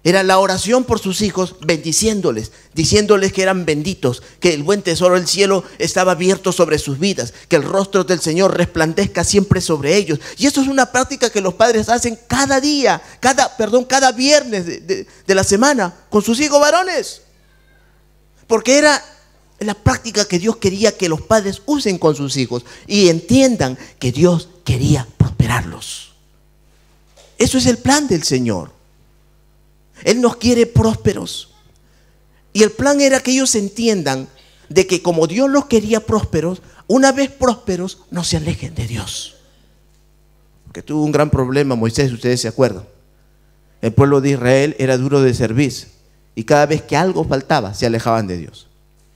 Era la oración por sus hijos, bendiciéndoles, diciéndoles que eran benditos, que el buen tesoro del cielo estaba abierto sobre sus vidas, que el rostro del Señor resplandezca siempre sobre ellos. Y eso es una práctica que los padres hacen cada día, cada viernes de la semana con sus hijos varones. Porque era la práctica que Dios quería que los padres usen con sus hijos y entiendan que Dios quería prosperarlos. Eso es el plan del Señor. Él nos quiere prósperos. Y el plan era que ellos entiendan de que como Dios los quería prósperos, una vez prósperos, no se alejen de Dios. Porque tuvo un gran problema Moisés, ustedes se acuerdan. El pueblo de Israel era duro de servir y cada vez que algo faltaba, se alejaban de Dios.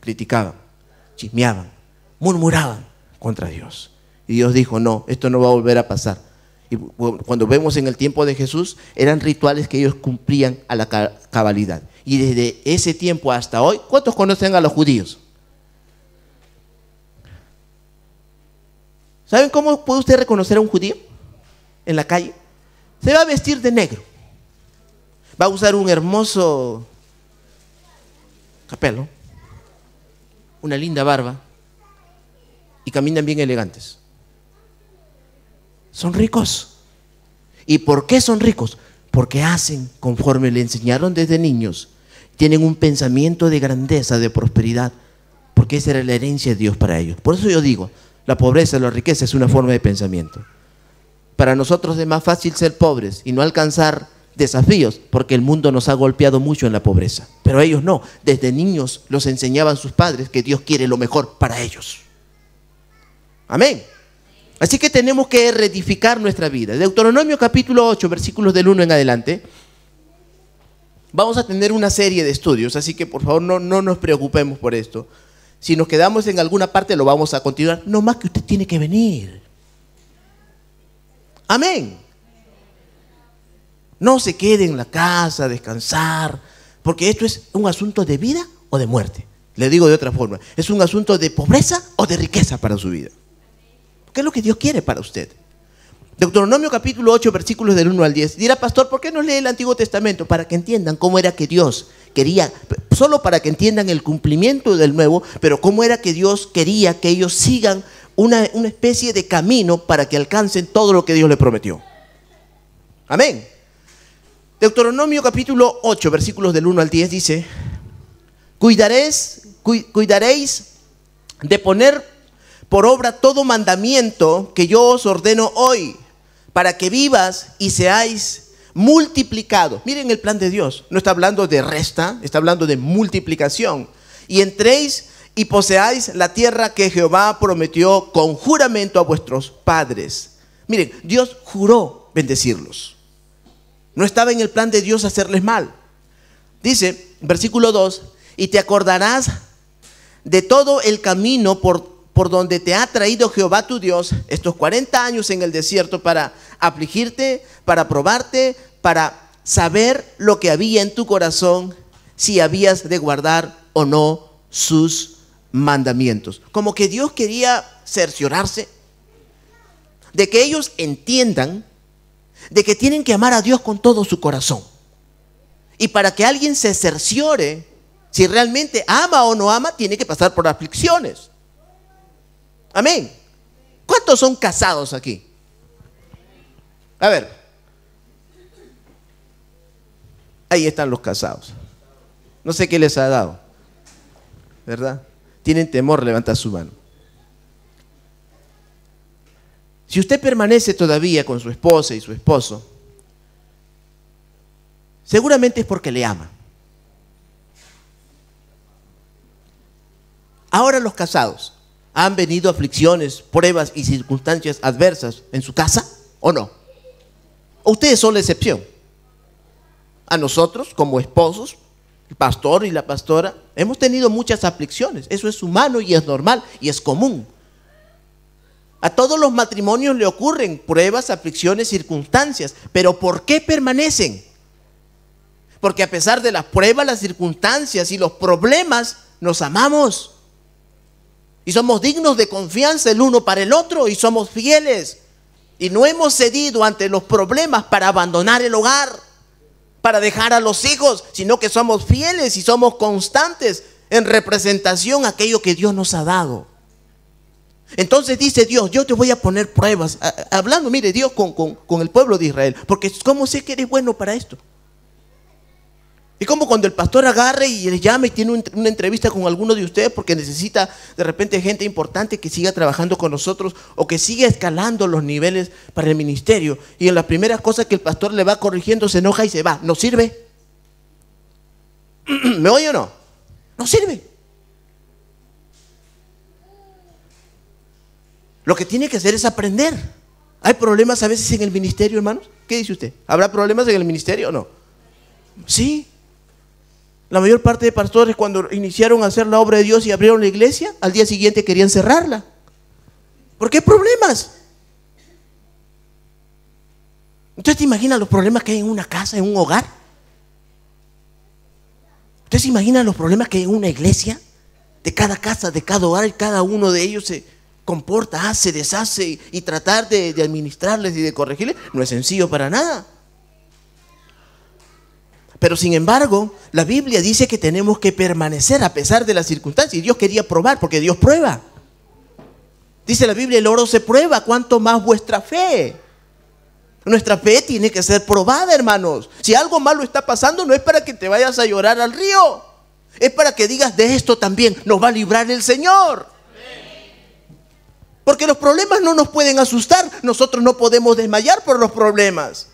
Criticaban, chismeaban, murmuraban contra Dios. Y Dios dijo: no, esto no va a volver a pasar. Y cuando vemos en el tiempo de Jesús, eran rituales que ellos cumplían a la cabalidad. Y desde ese tiempo hasta hoy, ¿cuántos conocen a los judíos? ¿Saben cómo puede usted reconocer a un judío en la calle? Se va a vestir de negro. Va a usar un hermoso capelo, una linda barba, y caminan bien elegantes. Son ricos. ¿Y por qué son ricos? Porque hacen conforme le enseñaron desde niños. Tienen un pensamiento de grandeza, de prosperidad, porque esa era la herencia de Dios para ellos. Por eso yo digo, la pobreza, la riqueza es una forma de pensamiento. Para nosotros es más fácil ser pobres y no alcanzar desafíos, porque el mundo nos ha golpeado mucho en la pobreza. Pero ellos no. Desde niños los enseñaban sus padres que Dios quiere lo mejor para ellos. Amén. Así que tenemos que reedificar nuestra vida. Deuteronomio capítulo 8, versículos del 1 en adelante. Vamos a tener una serie de estudios, así que por favor no nos preocupemos por esto. Si nos quedamos en alguna parte lo vamos a continuar. No más que usted tiene que venir. Amén. No se quede en la casa a descansar, porque esto es un asunto de vida o de muerte. Le digo de otra forma, es un asunto de pobreza o de riqueza para su vida. ¿Qué es lo que Dios quiere para usted? Deuteronomio capítulo 8, versículos del 1 al 10. Dirá: pastor, ¿por qué no lee el Antiguo Testamento? Para que entiendan cómo era que Dios quería, solo para que entiendan el cumplimiento del Nuevo, pero cómo era que Dios quería que ellos sigan una especie de camino para que alcancen todo lo que Dios les prometió. Amén. Deuteronomio capítulo 8, versículos del 1 al 10 dice: cuidaréis de poner por obra todo mandamiento que yo os ordeno hoy, para que vivas y seáis multiplicados. Miren el plan de Dios. No está hablando de resta, está hablando de multiplicación. Y entréis y poseáis la tierra que Jehová prometió con juramento a vuestros padres. Miren, Dios juró bendecirlos. No estaba en el plan de Dios hacerles mal. Dice, versículo 2, y te acordarás de todo el camino por donde te ha traído Jehová tu Dios estos 40 años en el desierto, para afligirte, para probarte, para saber lo que había en tu corazón, si habías de guardar o no sus mandamientos. Como que Dios quería cerciorarse de que ellos entiendan de que tienen que amar a Dios con todo su corazón. Y para que alguien se cerciore si realmente ama o no ama, tiene que pasar por aflicciones. Amén. ¿Cuántos son casados aquí? A ver. Ahí están los casados. No sé qué les ha dado, ¿verdad? Tienen temor, levanta su mano. Si usted permanece todavía con su esposa y su esposo, seguramente es porque le ama. Ahora los casados, ¿han venido aflicciones, pruebas y circunstancias adversas en su casa o no? ¿O ustedes son la excepción? A nosotros, como esposos, el pastor y la pastora, hemos tenido muchas aflicciones. Eso es humano y es normal y es común. A todos los matrimonios le ocurren pruebas, aflicciones, circunstancias. ¿Pero por qué permanecen? Porque a pesar de las pruebas, las circunstancias y los problemas, nos amamos. Y somos dignos de confianza el uno para el otro y somos fieles. Y no hemos cedido ante los problemas para abandonar el hogar, para dejar a los hijos, sino que somos fieles y somos constantes en representación a aquello que Dios nos ha dado. Entonces dice Dios, yo te voy a poner pruebas. Hablando, mire, Dios con el pueblo de Israel. Porque ¿cómo sé que eres bueno para esto? Es como cuando el pastor agarre y le llama y tiene una entrevista con alguno de ustedes porque necesita de repente gente importante que siga trabajando con nosotros o que siga escalando los niveles para el ministerio. Y en las primeras cosas que el pastor le va corrigiendo se enoja y se va. ¿No sirve? ¿Me oye o no? No sirve. Lo que tiene que hacer es aprender. ¿Hay problemas a veces en el ministerio, hermanos? ¿Qué dice usted? ¿Habrá problemas en el ministerio o no? Sí. La mayor parte de pastores, cuando iniciaron a hacer la obra de Dios y abrieron la iglesia, al día siguiente querían cerrarla. ¿Por qué problemas? ¿Usted se imagina los problemas que hay en una casa, en un hogar? ¿Usted se imagina los problemas que hay en una iglesia? De cada casa, de cada hogar, y cada uno de ellos se comporta, hace, deshace, y tratar de administrarles y de corregirles no es sencillo para nada. Pero sin embargo, la Biblia dice que tenemos que permanecer a pesar de las circunstancias. Y Dios quería probar, porque Dios prueba. Dice la Biblia, el oro se prueba, cuánto más vuestra fe. Nuestra fe tiene que ser probada, hermanos. Si algo malo está pasando, no es para que te vayas a llorar al río. Es para que digas, de esto también nos va a librar el Señor. Porque los problemas no nos pueden asustar. Nosotros no podemos desmayar por los problemas.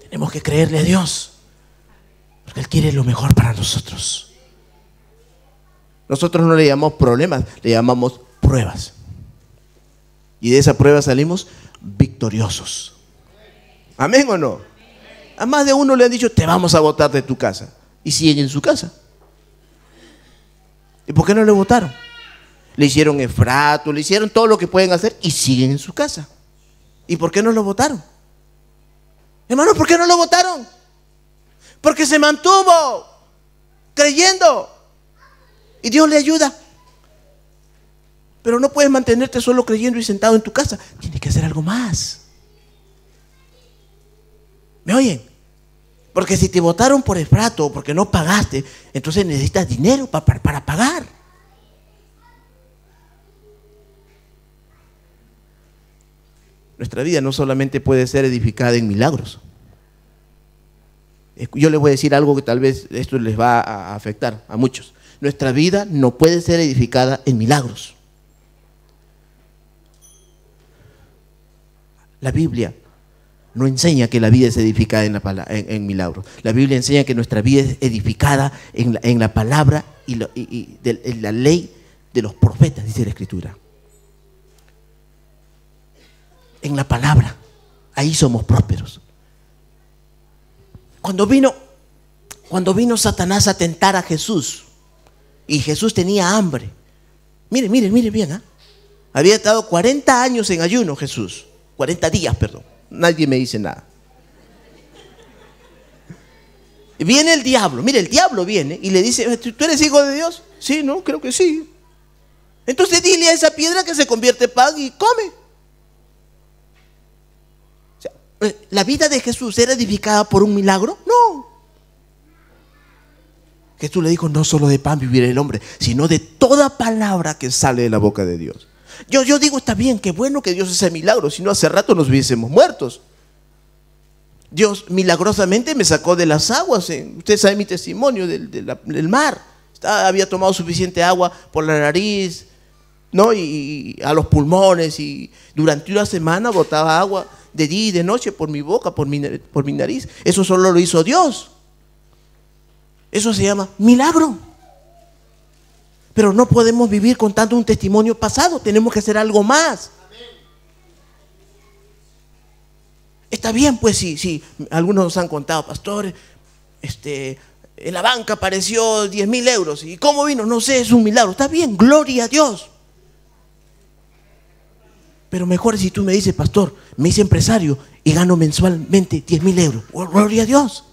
Tenemos que creerle a Dios. Porque Él quiere lo mejor para nosotros. Nosotros no le llamamos problemas, le llamamos pruebas. Y de esa prueba salimos victoriosos. ¿Amén o no? A más de uno le han dicho, te vamos a botar de tu casa. Y siguen en su casa. ¿Y por qué no le votaron? Le hicieron efrato, le hicieron todo lo que pueden hacer y siguen en su casa. ¿Y por qué no lo votaron? Hermano, ¿por qué no lo votaron? Porque se mantuvo creyendo y Dios le ayuda. Pero no puedes mantenerte solo creyendo y sentado en tu casa. Tienes que hacer algo más. ¿Me oyen? Porque si te votaron por efrato o porque no pagaste, entonces necesitas dinero para pagar. Nuestra vida no solamente puede ser edificada en milagros. Yo les voy a decir algo que tal vez esto les va a afectar a muchos. Nuestra vida no puede ser edificada en milagros. La Biblia no enseña que la vida es edificada en milagros. La Biblia enseña que nuestra vida es edificada en la palabra en la ley de los profetas, dice la Escritura. En la palabra, ahí somos prósperos. Cuando vino Satanás a tentar a Jesús, y Jesús tenía hambre. Miren bien, ¿eh? Había estado 40 años en ayuno Jesús. 40 días, perdón. Nadie me dice nada. Viene el diablo. Mire, el diablo viene y le dice: ¿tú eres hijo de Dios? Sí, ¿no? Creo que sí. Entonces dile a esa piedra que se convierte en pan y come. O sea, ¿la vida de Jesús era edificada por un milagro? No. Jesús le dijo: no solo de pan vivirá el hombre, sino de toda palabra que sale de la boca de Dios. Yo digo, está bien, qué bueno que Dios hace milagros, si no hace rato nos hubiésemos muertos. Dios milagrosamente me sacó de las aguas. Usted sabe mi testimonio del mar. Había tomado suficiente agua por la nariz, ¿no? Y a los pulmones, y durante una semana botaba agua de día y de noche por mi boca, por mi nariz. Eso solo lo hizo Dios. Eso se llama milagro. Pero no podemos vivir contando un testimonio pasado. Tenemos que hacer algo más. Está bien, pues, sí. Algunos nos han contado: pastor, en la banca apareció 10.000 euros. ¿Y cómo vino? No sé, es un milagro. Está bien, gloria a Dios. Pero mejor si tú me dices: pastor, me hice empresario y gano mensualmente 10.000 euros. Oh, gloria a Dios.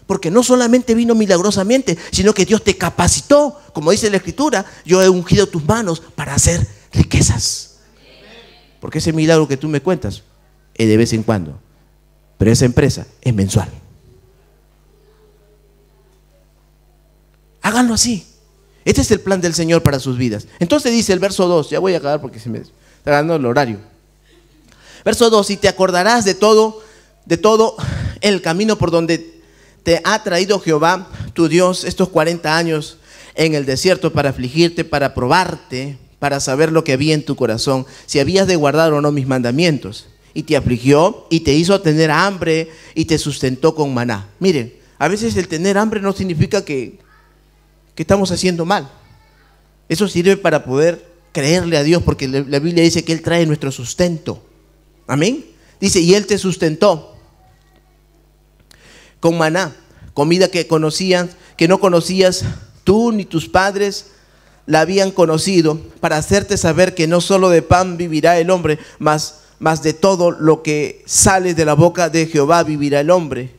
Porque no solamente vino milagrosamente, sino que Dios te capacitó. Como dice la Escritura: yo he ungido tus manos para hacer riquezas. Porque ese milagro que tú me cuentas es de vez en cuando, pero esa empresa es mensual. Háganlo así. Este es el plan del Señor para sus vidas. Entonces dice el verso 2, ya voy a acabar porque se me está dando el horario. Verso 2: y te acordarás de todo el camino por donde te ha traído Jehová tu Dios estos 40 años en el desierto, para afligirte, para probarte, para saber lo que había en tu corazón, si habías de guardar o no mis mandamientos. Y te afligió y te hizo tener hambre y te sustentó con maná. Miren, a veces el tener hambre no significa que estamos haciendo mal. Eso sirve para poder creerle a Dios, porque la Biblia dice que Él trae nuestro sustento. Amén. Dice: y Él te sustentó con maná, comida que no conocías tú ni tus padres la habían conocido, para hacerte saber que no solo de pan vivirá el hombre, mas de todo lo que sale de la boca de Jehová vivirá el hombre.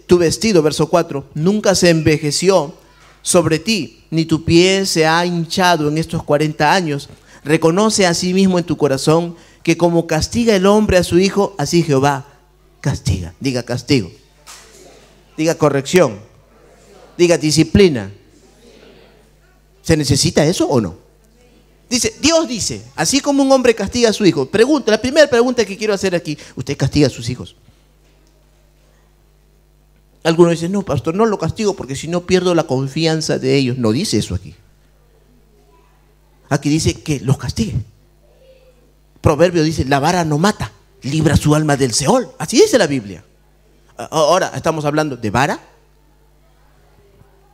Tu vestido, verso 4, nunca se envejeció sobre ti, ni tu pie se ha hinchado en estos 40 años. Reconoce a sí mismo en tu corazón que como castiga el hombre a su hijo, así Jehová castiga. Diga castigo. Diga corrección. Diga disciplina. ¿Se necesita eso o no? Dios dice: así como un hombre castiga a su hijo. La primera pregunta que quiero hacer aquí: ¿usted castiga a sus hijos? Algunos dicen: no, pastor, no lo castigo porque si no pierdo la confianza de ellos. No dice eso aquí. Aquí dice que los castigue. Proverbio dice: la vara no mata, libra su alma del Seol. Así dice la Biblia. Ahora, ¿estamos hablando de vara?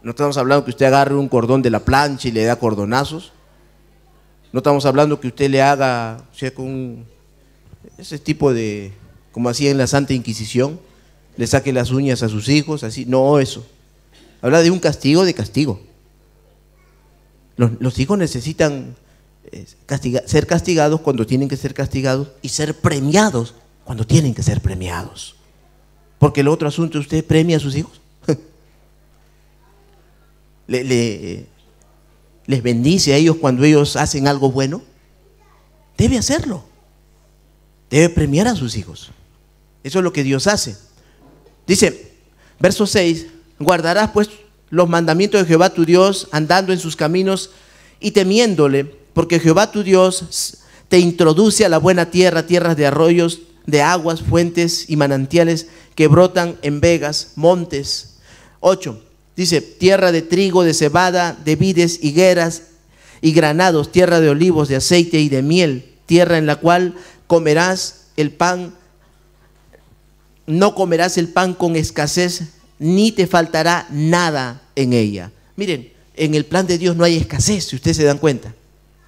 No estamos hablando que usted agarre un cordón de la plancha y le da cordonazos. No estamos hablando que usted le haga, o sea, con ese tipo de, como hacía en la Santa Inquisición, le saque las uñas a sus hijos, así. No, eso. Habla de un castigo, de castigo. Los hijos necesitan ser castigados cuando tienen que ser castigados, y ser premiados cuando tienen que ser premiados. Porque el otro asunto, ¿usted premia a sus hijos? ¿Les bendice a ellos cuando ellos hacen algo bueno? Debe hacerlo. Debe premiar a sus hijos. Eso es lo que Dios hace. Dice, verso 6: guardarás pues los mandamientos de Jehová tu Dios, andando en sus caminos y temiéndole, porque Jehová tu Dios te introduce a la buena tierra, tierras de arroyos, de aguas, fuentes y manantiales que brotan en vegas, montes. 8. Dice, tierra de trigo, de cebada, de vides, higueras y granados, tierra de olivos, de aceite y de miel, tierra en la cual comerás el pan, no comerás el pan con escasez, ni te faltará nada en ella. Miren, en el plan de Dios no hay escasez, si ustedes se dan cuenta.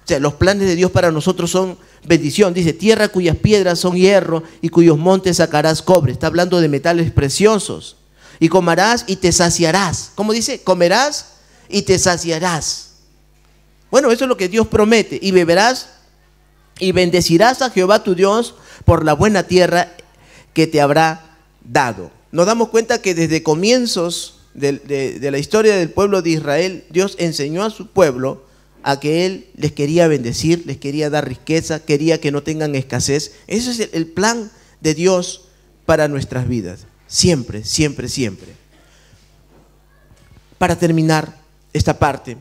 O sea, los planes de Dios para nosotros son bendición. Dice, tierra cuyas piedras son hierro y cuyos montes sacarás cobre. Está hablando de metales preciosos. Y comerás y te saciarás. ¿Cómo dice? Comerás y te saciarás. Bueno, eso es lo que Dios promete. Y beberás y bendecirás a Jehová tu Dios por la buena tierra que te habrá dado. Nos damos cuenta que desde comienzos de la historia del pueblo de Israel, Dios enseñó a su pueblo a que Él les quería bendecir, les quería dar riqueza, quería que no tengan escasez. Ese es el plan de Dios para nuestras vidas. Siempre, siempre, siempre. Para terminar esta parte,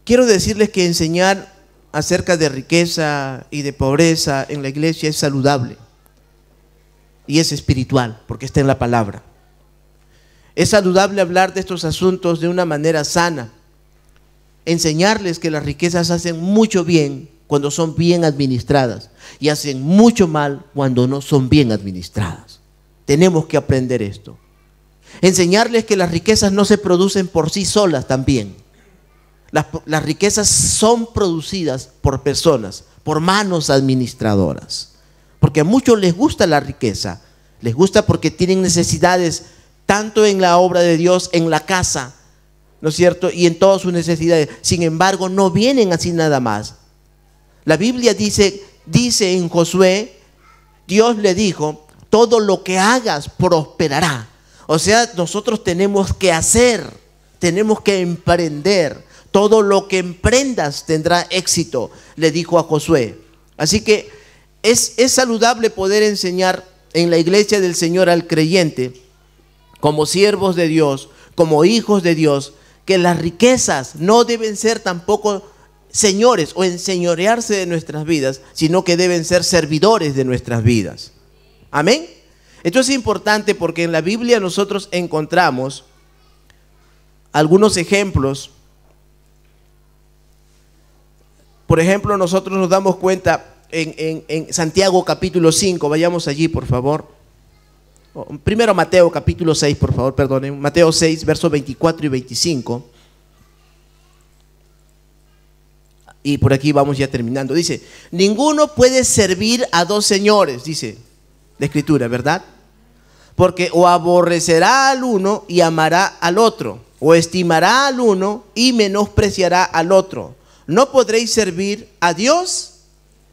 quiero decirles que enseñar acerca de riqueza y de pobreza en la iglesia es saludable. Y es espiritual, porque está en la palabra. Es saludable hablar de estos asuntos de una manera sana. Enseñarles que las riquezas hacen mucho bien cuando son bien administradas y hacen mucho mal cuando no son bien administradas. Tenemos que aprender esto. Enseñarles que las riquezas no se producen por sí solas también. Las riquezas son producidas por personas, por manos administradoras. Porque a muchos les gusta la riqueza. Les gusta porque tienen necesidades tanto en la obra de Dios, en la casa, ¿no es cierto? Y en todas sus necesidades. Sin embargo, no vienen así nada más. La Biblia dice en Josué, Dios le dijo, todo lo que hagas prosperará. O sea, nosotros tenemos que hacer, tenemos que emprender. Todo lo que emprendas tendrá éxito, le dijo a Josué. Así que es saludable poder enseñar en la iglesia del Señor al creyente, como siervos de Dios, como hijos de Dios, que las riquezas no deben ser tampoco señores o enseñorearse de nuestras vidas, sino que deben ser servidores de nuestras vidas. Amén. Esto es importante porque en la Biblia nosotros encontramos algunos ejemplos. Por ejemplo, nosotros nos damos cuenta en Santiago capítulo 5, vayamos allí por favor. Primero Mateo capítulo 6, por favor, perdonen. Mateo 6, versos 24 y 25. Y por aquí vamos ya terminando. Dice, ninguno puede servir a dos señores, dice la Escritura, ¿verdad? Porque o aborrecerá al uno y amará al otro, o estimará al uno y menospreciará al otro. No podréis servir a Dios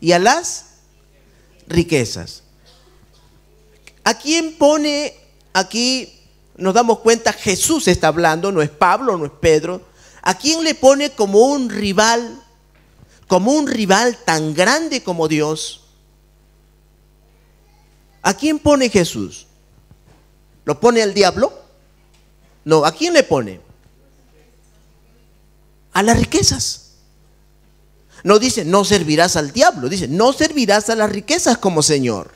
y a las riquezas. ¿A quién pone aquí? Nos damos cuenta, Jesús está hablando, no es Pablo, no es Pedro. ¿A quién le pone como un rival tan grande como Dios? ¿A quién pone Jesús? ¿Lo pone al diablo? No, ¿a quién le pone? A las riquezas. No dice, no servirás al diablo, dice, no servirás a las riquezas como Señor.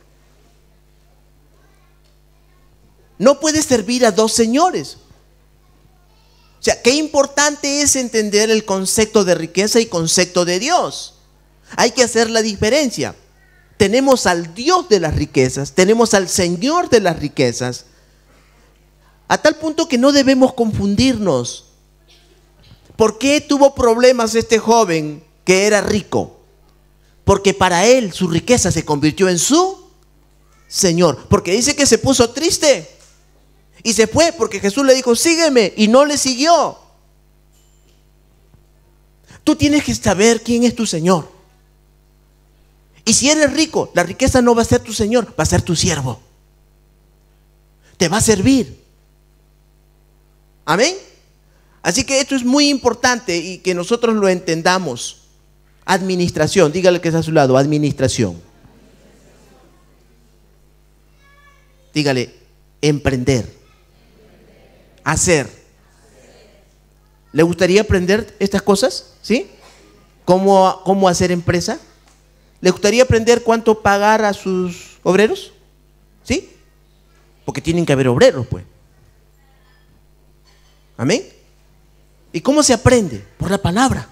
No puedes servir a dos señores. O sea, qué importante es entender el concepto de riqueza y concepto de Dios. Hay que hacer la diferencia. Tenemos al Dios de las riquezas, tenemos al Señor de las riquezas, a tal punto que no debemos confundirnos. ¿Por qué tuvo problemas este joven que era rico? Porque para él su riqueza se convirtió en su Señor. Porque dice que se puso triste y se fue porque Jesús le dijo, sígueme, y no le siguió. Tú tienes que saber quién es tu Señor. Y si eres rico, la riqueza no va a ser tu Señor, va a ser tu siervo. Te va a servir. Amén. Así que esto es muy importante y que nosotros lo entendamos. Administración, dígale que está a su lado, administración. Dígale, emprender, hacer. ¿Le gustaría aprender estas cosas? ¿Sí? ¿Cómo hacer empresa? ¿Le gustaría aprender cuánto pagar a sus obreros? ¿Sí? Porque tienen que haber obreros, pues. Amén. ¿Y cómo se aprende? Por la palabra.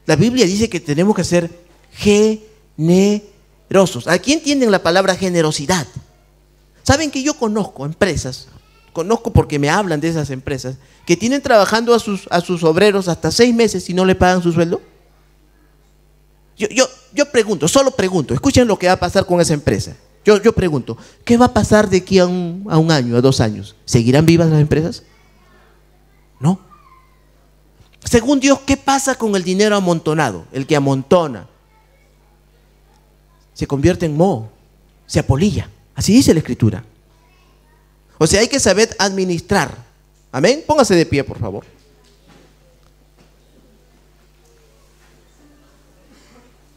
La Biblia dice que tenemos que ser generosos. ¿Aquí entienden la palabra generosidad? ¿Saben que yo conozco empresas? Conozco porque me hablan de esas empresas que tienen trabajando a sus obreros hasta 6 meses y no le pagan su sueldo. Yo pregunto, solo pregunto, escuchen lo que va a pasar con esa empresa. Yo pregunto, ¿qué va a pasar de aquí a un año, a 2 años? ¿Seguirán vivas las empresas? No. Según Dios, ¿qué pasa con el dinero amontonado? El que amontona se convierte en moho, se apolilla. Así dice la Escritura. O sea, hay que saber administrar. Amén. Póngase de pie, por favor.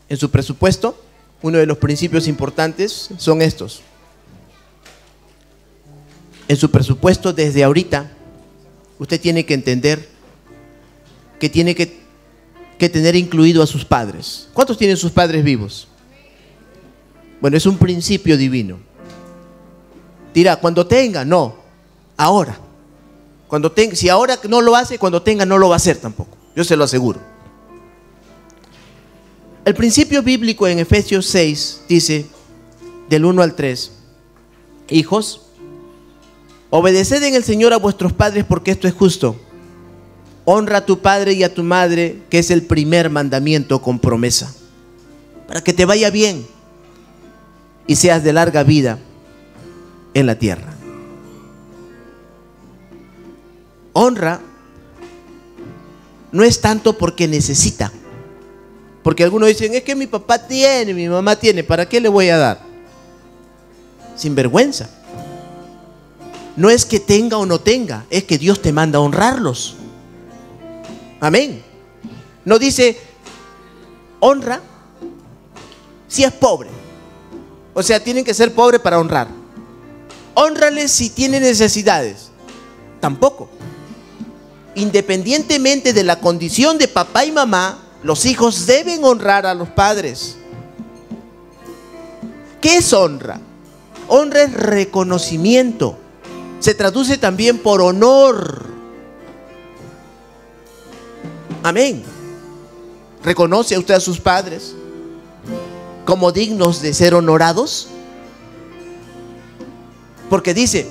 En su presupuesto, uno de los principios importantes son estos. En su presupuesto, desde ahorita, usted tiene que entender que tiene que tener incluido a sus padres. ¿Cuántos tienen sus padres vivos? Bueno, es un principio divino. Dirá, cuando tenga, no, ahora. Cuando tenga, si ahora no lo hace, cuando tenga no lo va a hacer tampoco. Yo se lo aseguro. El principio bíblico en Efesios 6 dice, del 1 al 3, hijos, obedeced en el Señor a vuestros padres porque esto es justo. Honra a tu padre y a tu madre, que es el primer mandamiento con promesa, para que te vaya bien y seas de larga vida en la tierra. Honra no es tanto porque necesita, porque algunos dicen, es que mi papá tiene, mi mamá tiene, ¿para qué le voy a dar? Sin vergüenza. No es que tenga o no tenga, es que Dios te manda a honrarlos. Amén. No dice honra si es pobre. O sea, tienen que ser pobres para honrar. Hónrales si tienen necesidades. Tampoco. Independientemente de la condición de papá y mamá, los hijos deben honrar a los padres. ¿Qué es honra? Honra es reconocimiento. Se traduce también por honor. Amén. ¿Reconoce usted a sus padres como dignos de ser honorados? Porque dice,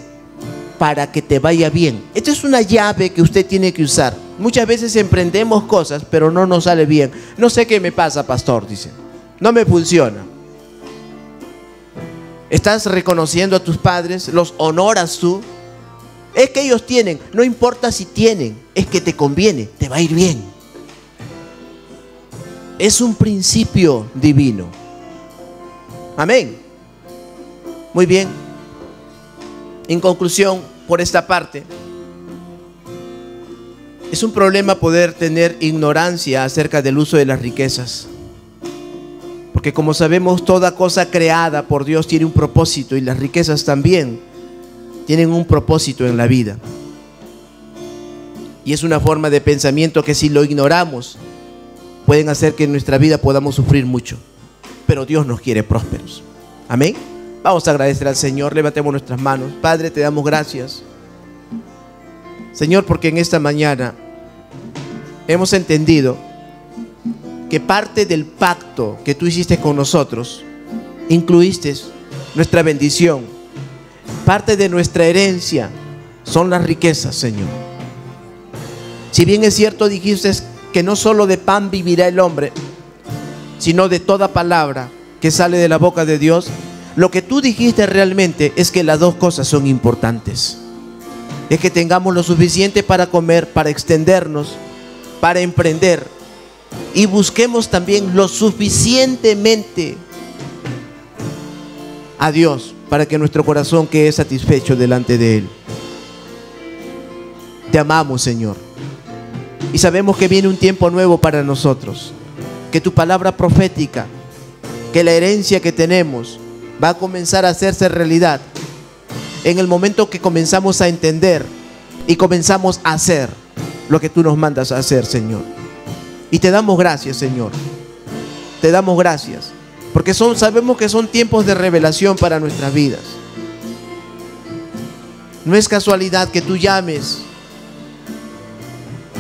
para que te vaya bien. Esta es una llave que usted tiene que usar. Muchas veces emprendemos cosas, pero no nos sale bien. No sé qué me pasa, pastor, dice. No me funciona. ¿Estás reconociendo a tus padres? ¿Los honoras tú? Es que ellos tienen, no importa si tienen, es que te conviene, te va a ir bien. Es un principio divino. Amén. Muy bien. En conclusión, por esta parte, es un problema poder tener ignorancia acerca del uso de las riquezas. Porque como sabemos, toda cosa creada por Dios tiene un propósito y las riquezas también tienen un propósito en la vida. Y es una forma de pensamiento que si lo ignoramos, pueden hacer que en nuestra vida podamos sufrir mucho. Pero Dios nos quiere prósperos. Amén. Vamos a agradecer al Señor. Levantemos nuestras manos. Padre, te damos gracias, Señor, porque en esta mañana hemos entendido que parte del pacto que tú hiciste con nosotros, incluiste nuestra bendición. Parte de nuestra herencia son las riquezas, Señor. Si bien es cierto, dijiste que no solo de pan vivirá el hombre, sino de toda palabra que sale de la boca de Dios. Lo que tú dijiste realmente es que las dos cosas son importantes. Es que tengamos lo suficiente para comer, para extendernos, para emprender, y busquemos también lo suficientemente a Dios para que nuestro corazón quede satisfecho delante de Él. Te amamos, Señor, y sabemos que viene un tiempo nuevo para nosotros, que tu palabra profética, que la herencia que tenemos va a comenzar a hacerse realidad en el momento que comenzamos a entender y comenzamos a hacer lo que tú nos mandas a hacer, Señor. Y te damos gracias, Señor. te damos gracias, porque sabemos que son tiempos de revelación para nuestras vidas. No es casualidad que tú llames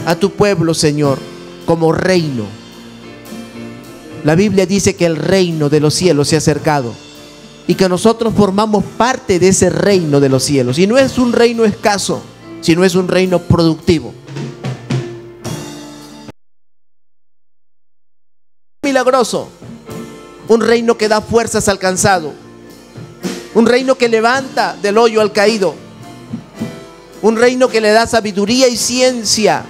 a tu pueblo, Señor, como reino. La Biblia dice que el reino de los cielos se ha acercado y que nosotros formamos parte de ese reino de los cielos. Y no es un reino escaso, sino es un reino productivo. Milagroso, un reino que da fuerzas al cansado, un reino que levanta del hoyo al caído, un reino que le da sabiduría y ciencia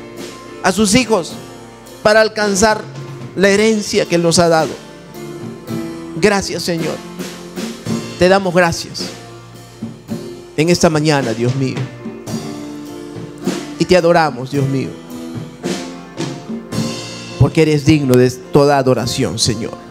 a sus hijos para alcanzar la herencia que Él nos ha dado. Gracias, Señor. Te damos gracias en esta mañana, Dios mío. Y te adoramos, Dios mío, porque eres digno de toda adoración, Señor.